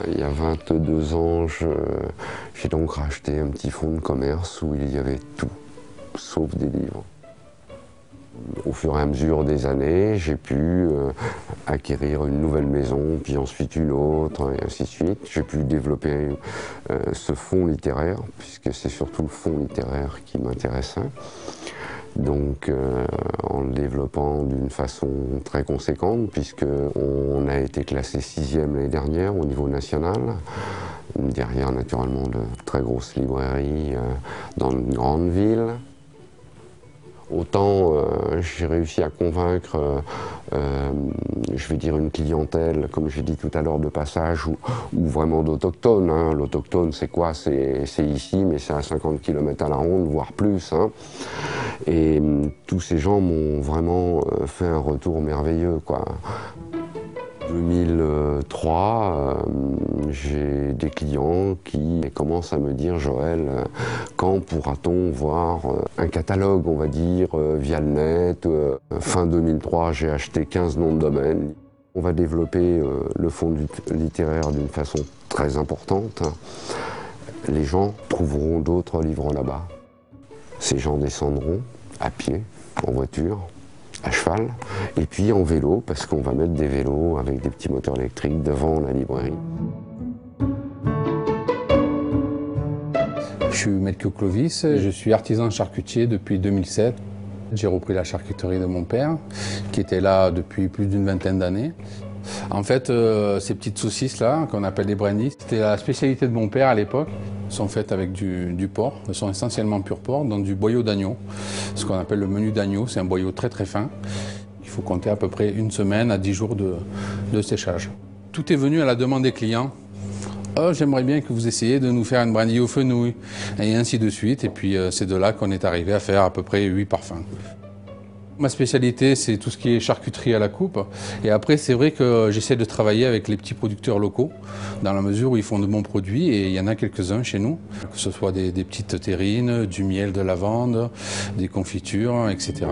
Il y a 22 ans, j'ai donc racheté un petit fonds de commerce où il y avait tout, sauf des livres. Au fur et à mesure des années, j'ai pu acquérir une nouvelle maison, puis ensuite une autre, et ainsi de suite. J'ai pu développer ce fonds littéraire, puisque c'est surtout le fonds littéraire qui m'intéressait. Donc en le développant d'une façon très conséquente, puisqu'on a été classé 6e l'année dernière au niveau national, derrière naturellement de très grosses librairies dans une grande ville. Autant j'ai réussi à convaincre, je vais dire, une clientèle, comme j'ai dit tout à l'heure, de passage ou vraiment d'autochtones. Hein. L'autochtone, c'est quoi? C'est ici, mais c'est à 50 km à la ronde, voire plus. Hein. Et tous ces gens m'ont vraiment fait un retour merveilleux, quoi. 2003, j'ai des clients qui commencent à me dire: Joël, quand pourra-t-on voir un catalogue, on va dire, via le net? Fin 2003, j'ai acheté 15 noms de domaine. On va développer le fonds littéraire d'une façon très importante. Les gens trouveront d'autres livres là-bas. Ces gens descendront à pied, en voiture, à cheval, et puis en vélo, parce qu'on va mettre des vélos avec des petits moteurs électriques devant la librairie. Je suis Melchior Clovis, je suis artisan charcutier depuis 2007. J'ai repris la charcuterie de mon père, qui était là depuis plus d'une vingtaine d'années. En fait, ces petites saucisses-là, qu'on appelle des brindilles, c'était la spécialité de mon père à l'époque. Elles sont faites avec du porc, elles sont essentiellement pur porc, dans du boyau d'agneau. Ce qu'on appelle le menu d'agneau, c'est un boyau très très fin. Il faut compter à peu près 1 semaine à 10 jours de séchage. Tout est venu à la demande des clients. Oh, j'aimerais bien que vous essayiez de nous faire une brindille aux fenouil, et ainsi de suite. Et puis c'est de là qu'on est arrivé à faire à peu près 8 parfums. Ma spécialité, c'est tout ce qui est charcuterie à la coupe. Et après, c'est vrai que j'essaie de travailler avec les petits producteurs locaux, dans la mesure où ils font de bons produits, et il y en a quelques-uns chez nous, que ce soit des petites terrines, du miel de lavande, des confitures, etc.